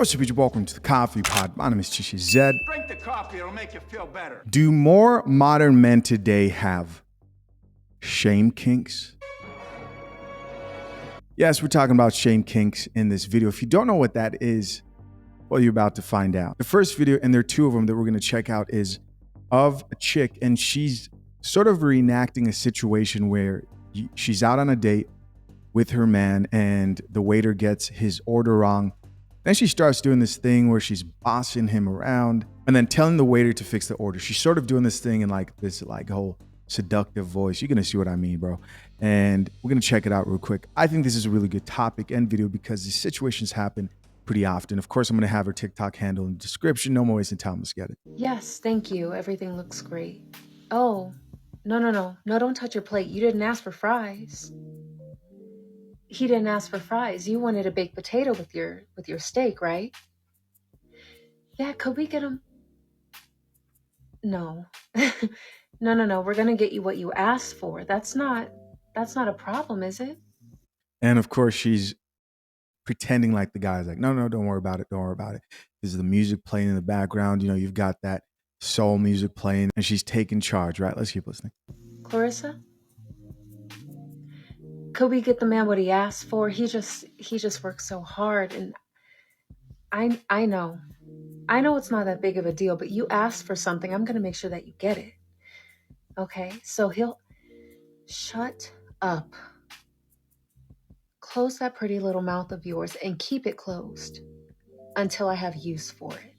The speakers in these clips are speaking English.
what's up, YouTube? Welcome to the Coffee Pod. My name is Chishi Zed. Drink the coffee, it'll make you feel better. Do more modern men today have shame kinks? Yes, we're talking about shame kinks in this video. If you don't know what that is, well, you're about to find out. The first video, and there are two of them that we're going to check out, is of a chick, and she's sort of reenacting a situation where she's out on a date with her man, and the waiter gets his order wrong. Then she starts doing this thing where she's bossing him around and then telling the waiter to fix the order. She's sort of doing this thing in like this whole seductive voice. You're going to see what I mean, bro. And we're going to check it out real quick. I think this is a really good topic and video because these situations happen pretty often. Of course, I'm going to have her TikTok handle in the description. No more wasting time. Let's get it. Yes, thank you. Everything looks great. Oh, no, don't touch your plate. You didn't ask for fries. He didn't ask for fries. You wanted a baked potato with your steak, right? Yeah, could we get him? No. No. We're gonna get you what you asked for. That's not a problem, is it? And of course, she's pretending like the guy's like, no, don't worry about it. Don't worry about it. This is the music playing in the background. You know, you've got that soul music playing and she's taking charge, right? Let's keep listening. Clarissa? Could we get the man what he asked for? He just works so hard, and I know it's not that big of a deal, but you asked for something. I'm gonna make sure that you get it. Okay, so he'll shut up. Close that pretty little mouth of yours and keep it closed until I have use for it.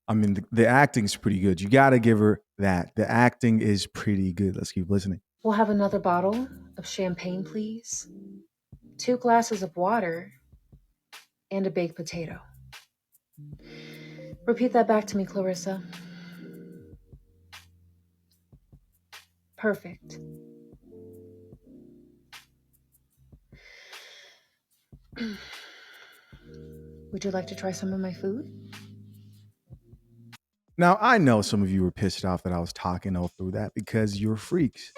I mean, the acting is pretty good. You got to give her that. The acting is pretty good. Let's keep listening. We'll have another bottle of champagne, please. 2 glasses of water and a baked potato. Repeat that back to me, Clarissa. Perfect. Would you like to try some of my food? Now, I know some of you were pissed off that I was talking all through that because you're freaks.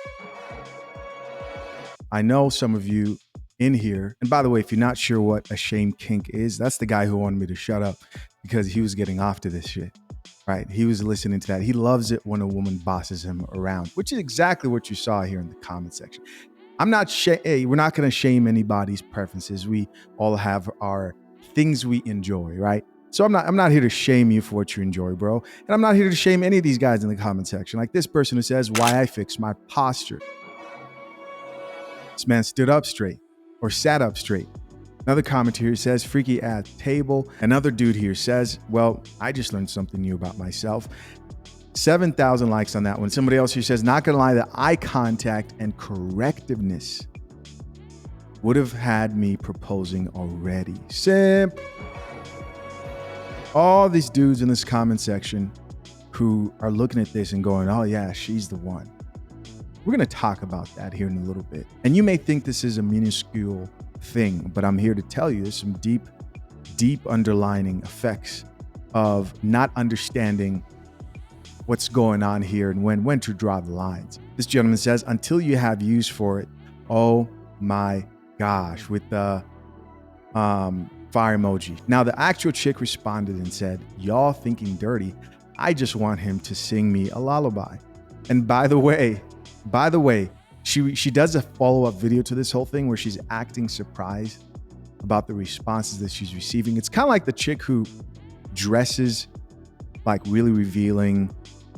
I know some of you in here, and by the way, if you're not sure what a shame kink is, that's the guy who wanted me to shut up because he was getting off to this shit, right? He was listening to that. He loves it when a woman bosses him around, which is exactly what you saw here in the comment section. I'm not, hey, we're not going to shame anybody's preferences. We all have our things we enjoy, right? So I'm not here to shame you for what you enjoy, bro. And I'm not here to shame any of these guys in the comment section. Like this person who says, why I fix my posture. This man stood up straight or sat up straight. Another commenter here says, freaky at table. Another dude here says, well, I just learned something new about myself. 7,000 likes on that one. Somebody else here says, not gonna lie, the eye contact and correctiveness would have had me proposing already. Simp. All these dudes in this comment section who are looking at this and going, oh yeah, she's the one. We're going to talk about that here in a little bit. And you may think this is a minuscule thing, but I'm here to tell you there's some deep underlining effects of not understanding what's going on here and when to draw the lines. This gentleman says, until you have use for it, oh my gosh, with the fire emoji. Now, the actual chick responded and said, y'all thinking dirty. I just want him to sing me a lullaby. And by the way, she does a follow-up video to this whole thing where she's acting surprised about the responses that she's receiving. It's kind of like the chick who dresses like really revealing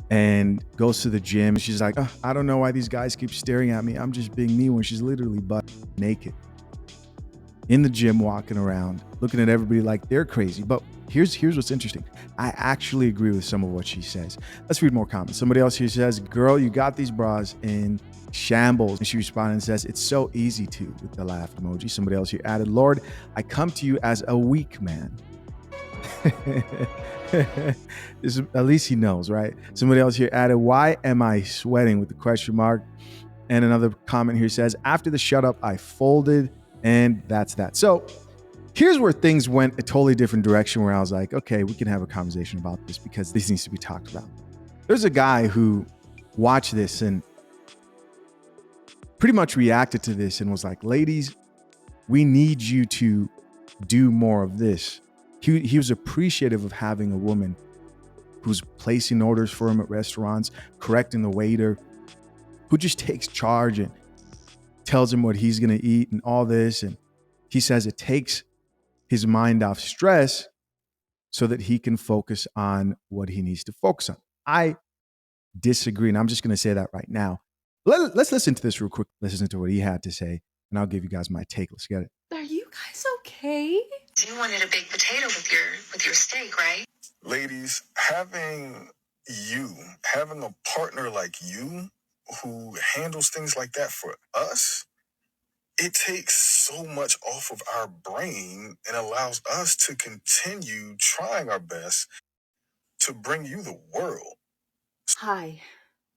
and goes to the gym. She's like, oh, I don't know why these guys keep staring at me. I'm just being me, when she's literally butt naked in the gym, walking around, looking at everybody like they're crazy. But here's what's interesting. I actually agree with some of what she says. Let's read more comments. Somebody else here says, girl, you got these bras in shambles. And she responded and says, it's so easy to, with the laugh emoji. Somebody else here added, Lord, I come to you as a weak man. At least he knows, right? Somebody else here added, why am I sweating, with the question mark? And another comment here says, after the shut up, I folded. And that's that. So here's where things went a totally different direction, where I was like, okay, we can have a conversation about this because this needs to be talked about. There's a guy who watched this and pretty much reacted to this and was like, ladies, we need you to do more of this. He was appreciative of having a woman who's placing orders for him at restaurants, correcting the waiter, who just takes charge and tells him what he's going to eat and all this. And he says it takes his mind off stress so that he can focus on what he needs to focus on. I disagree, and I'm just going to say that right now. Let's listen to this real quick. Listen to what he had to say, and I'll give you guys my take. Let's get it. Are you guys okay? You wanted a baked potato with your steak, right? Ladies, having a partner like you who handles things like that for us, it takes so much off of our brain and allows us to continue trying our best to bring you the world. Hi,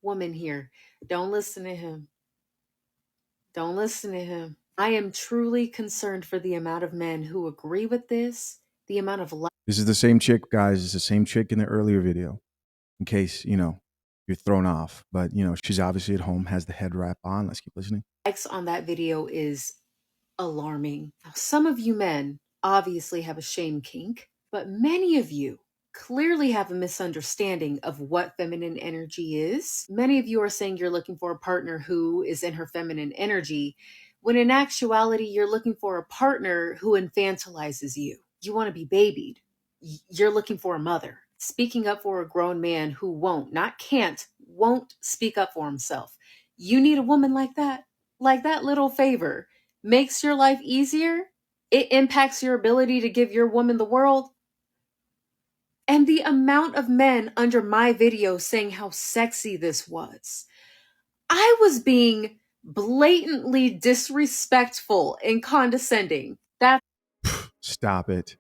woman here. Don't listen to him. Don't listen to him. I am truly concerned for the amount of men who agree with this, the amount of This is the same chick, guys. It's the same chick in the earlier video, in case, you're thrown off. But, she's obviously at home, has the head wrap on. Let's keep listening. likes on that video is alarming. Now, some of you men obviously have a shame kink, but many of you clearly have a misunderstanding of what feminine energy is. Many of you are saying you're looking for a partner who is in her feminine energy, when in actuality, you're looking for a partner who infantilizes you. You want to be babied. You're looking for a mother. Speaking up for a grown man who won't, not can't, won't speak up for himself. You need a woman like that. Like that little favor makes your life easier. It impacts your ability to give your woman the world. And the amount of men under my video saying how sexy this was. I was being blatantly disrespectful and condescending. That's Stop it.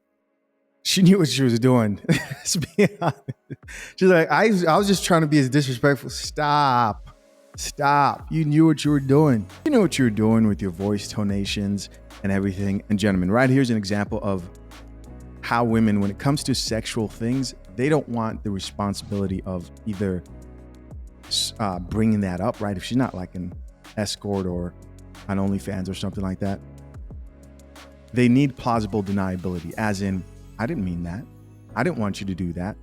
She knew what she was doing. Let's be honest. She's like, I was just trying to be as disrespectful. Stop. You knew what you were doing. You know what you were doing with your voice tonations and everything. And gentlemen, right here's an example of how women, when it comes to sexual things, they don't want the responsibility of either bringing that up, right? If she's not like an escort or on OnlyFans or something like that, they need plausible deniability, as in, I didn't mean that. I didn't want you to do that.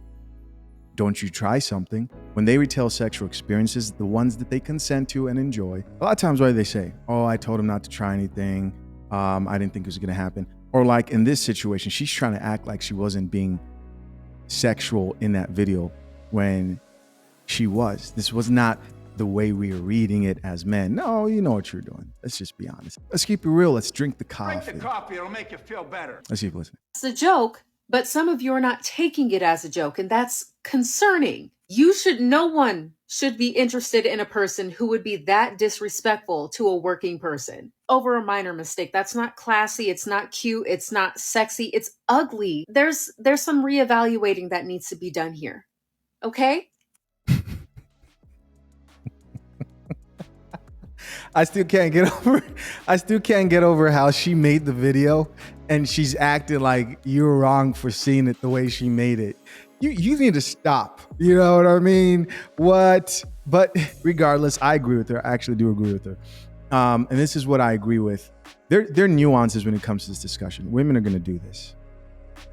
Don't you try something? When they retell sexual experiences, the ones that they consent to and enjoy, a lot of times what do they say? Oh, I told him not to try anything. I didn't think it was going to happen. Or like in this situation, she's trying to act like she wasn't being sexual in that video when she was. This was not the way we are reading it as men. No, you know what you're doing. Let's just be honest. Let's keep it real. Let's drink the coffee. Drink the coffee, it'll make you feel better. Let's keep listening. It's a joke, but some of you are not taking it as a joke, and that's concerning. No one should be interested in a person who would be that disrespectful to a working person over a minor mistake. That's not classy. It's not cute. It's not sexy. It's ugly. There's some reevaluating that needs to be done here. Okay? I still can't get over how she made the video and she's acting like you're wrong for seeing it the way she made it. You need to stop. You know what I mean? What? But regardless, I agree with her. I actually do agree with her. And this is what I agree with. There are nuances when it comes to this discussion. Women are going to do this.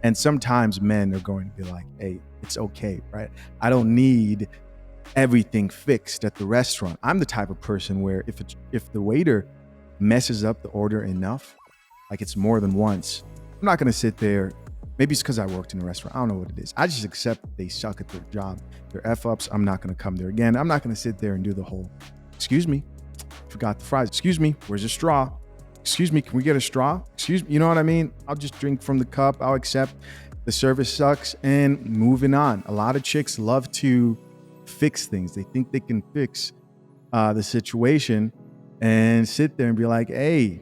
And sometimes men are going to be like, hey, it's okay, right? I don't need everything fixed at the restaurant. I'm the type of person where if the waiter messes up the order enough, like it's more than once, I'm not going to sit there. Maybe it's because I worked in a restaurant. I don't know what it is. I just accept they suck at their job. They're F-ups. I'm not going to come there again. I'm not going to sit there and do the whole, excuse me, forgot the fries. Excuse me, where's a straw? Excuse me, can we get a straw? Excuse me, you know what I mean? I'll just drink from the cup. I'll accept the service sucks and moving on. A lot of chicks love to fix things. They think they can fix the situation and sit there and be like, hey,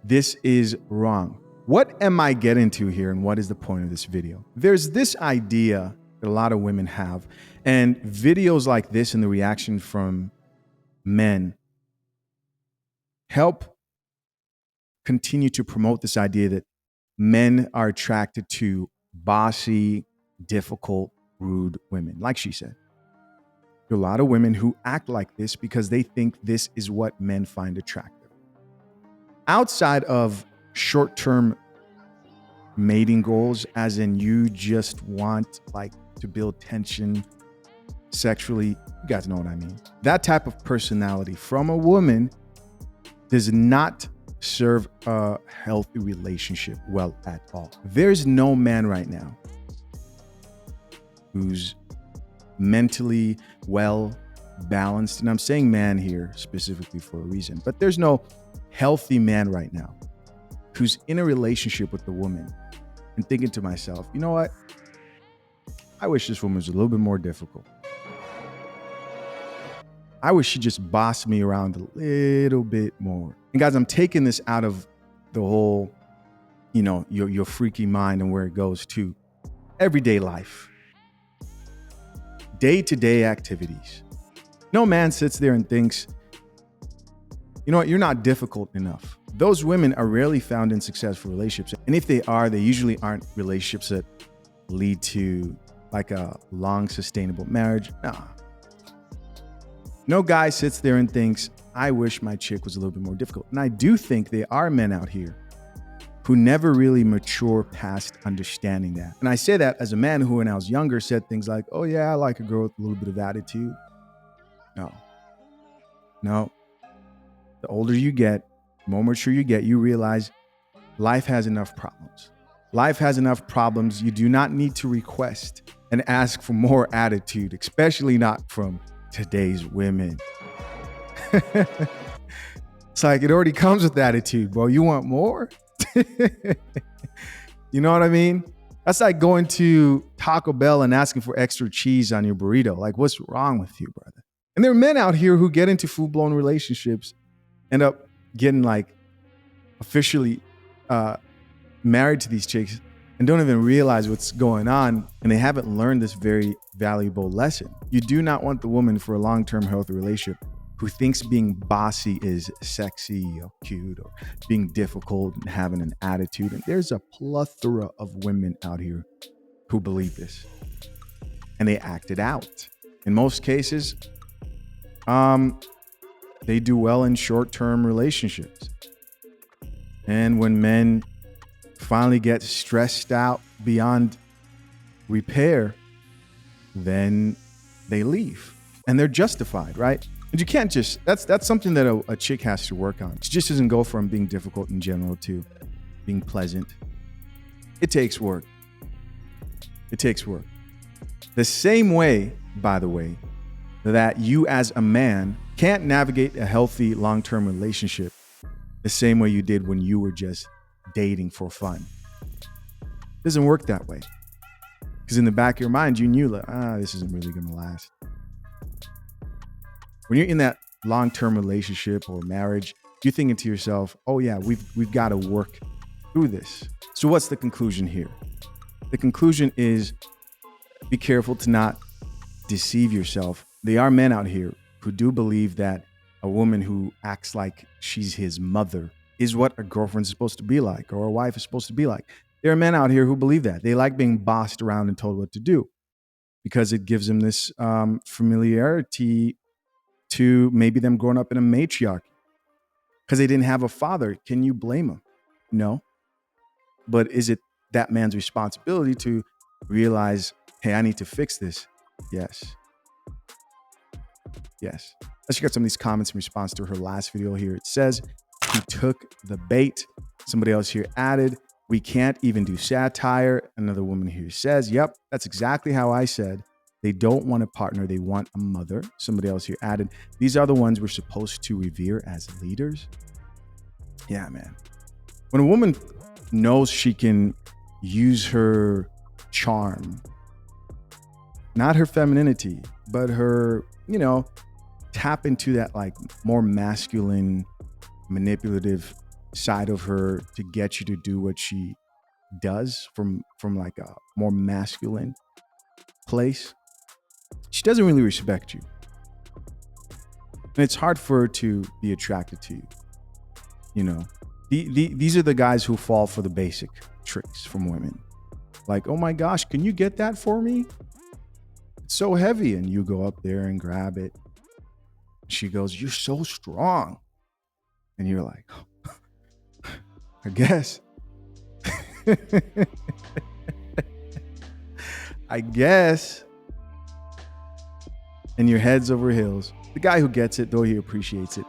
this is wrong. What am I getting to here, and what is the point of this video? There's this idea that a lot of women have, and videos like this and the reaction from men help continue to promote this idea that men are attracted to bossy, difficult, rude women, like she said. There are a lot of women who act like this because they think this is what men find attractive. Outside of short-term mating goals, as in you just want like to build tension sexually. You guys know what I mean. That type of personality from a woman does not serve a healthy relationship well at all. There's no man right now who's mentally well balanced, and I'm saying man here specifically for a reason, but there's no healthy man right now who's in a relationship with the woman and thinking to myself, you know what? I wish this woman was a little bit more difficult. I wish she just bossed me around a little bit more. And guys, I'm taking this out of the whole, your freaky mind and where it goes to everyday life, day-to-day activities. No man sits there and thinks, you know what, you're not difficult enough. Those women are rarely found in successful relationships. And if they are, they usually aren't relationships that lead to like a long sustainable marriage. Nah. No guy sits there and thinks, I wish my chick was a little bit more difficult. And I do think there are men out here who never really mature past understanding that. And I say that as a man who, when I was younger, said things like, oh yeah, I like a girl with a little bit of attitude. No. The older you get, the more mature you get, you realize life has enough problems. Life has enough problems. You do not need to request and ask for more attitude, especially not from today's women. It's like it already comes with attitude, bro. You want more? You know what I mean? That's like going to Taco Bell and asking for extra cheese on your burrito. Like, what's wrong with you, brother? And there are men out here who get into full-blown relationships, end up getting like officially married to these chicks and don't even realize what's going on, and they haven't learned this very valuable lesson. You do not want the woman for a long-term healthy relationship who thinks being bossy is sexy or cute, or being difficult and having an attitude. And there's a plethora of women out here who believe this, and they act it out. In most cases, they do well in short-term relationships. And when men finally get stressed out beyond repair, then they leave, and they're justified, right? And you can't just, that's something that a chick has to work on. It just doesn't go from being difficult in general to being pleasant. It takes work. It takes work. The same way, by the way, that you as a man can't navigate a healthy long-term relationship the same way you did when you were just dating for fun. It doesn't work that way. Because in the back of your mind, you knew like, this isn't really going to last. When you're in that long-term relationship or marriage, you're thinking to yourself, oh yeah, we've got to work through this. So what's the conclusion here? The conclusion is be careful to not deceive yourself. There are men out here who do believe that a woman who acts like she's his mother is what a girlfriend's supposed to be like, or a wife is supposed to be like. There are men out here who believe that. They like being bossed around and told what to do because it gives them this familiarity to maybe them growing up in a matriarchy because they didn't have a father. Can you blame them? No. But is it that man's responsibility to realize, hey, I need to fix this? Yes. Yes. Let's check out some of these comments in response to her last video here. It says, he took the bait. Somebody else here added, we can't even do satire. Another woman here says, yep, that's exactly how I said. They don't want a partner. They want a mother. Somebody else here added, these are the ones we're supposed to revere as leaders. Yeah, man. When a woman knows she can use her charm, not her femininity, but her, tap into that like more masculine, manipulative side of her to get you to do what she does from like a more masculine place, she doesn't really respect you. And it's hard for her to be attracted to you. These are the guys who fall for the basic tricks from women. Like, oh my gosh, can you get that for me? It's so heavy. And you go up there and grab it. She goes, you're so strong. And you're like, I guess. I guess. And your head's over heels. The guy who gets it, though he appreciates it,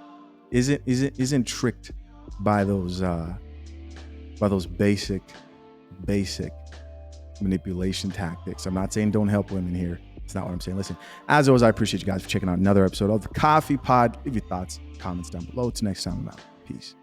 isn't tricked by those basic manipulation tactics. I'm not saying don't help women here. It's not what I'm saying. Listen, as always, I appreciate you guys for checking out another episode of the Coffee Pod. Leave your thoughts, comments down below. Till next time, I'm out. Peace.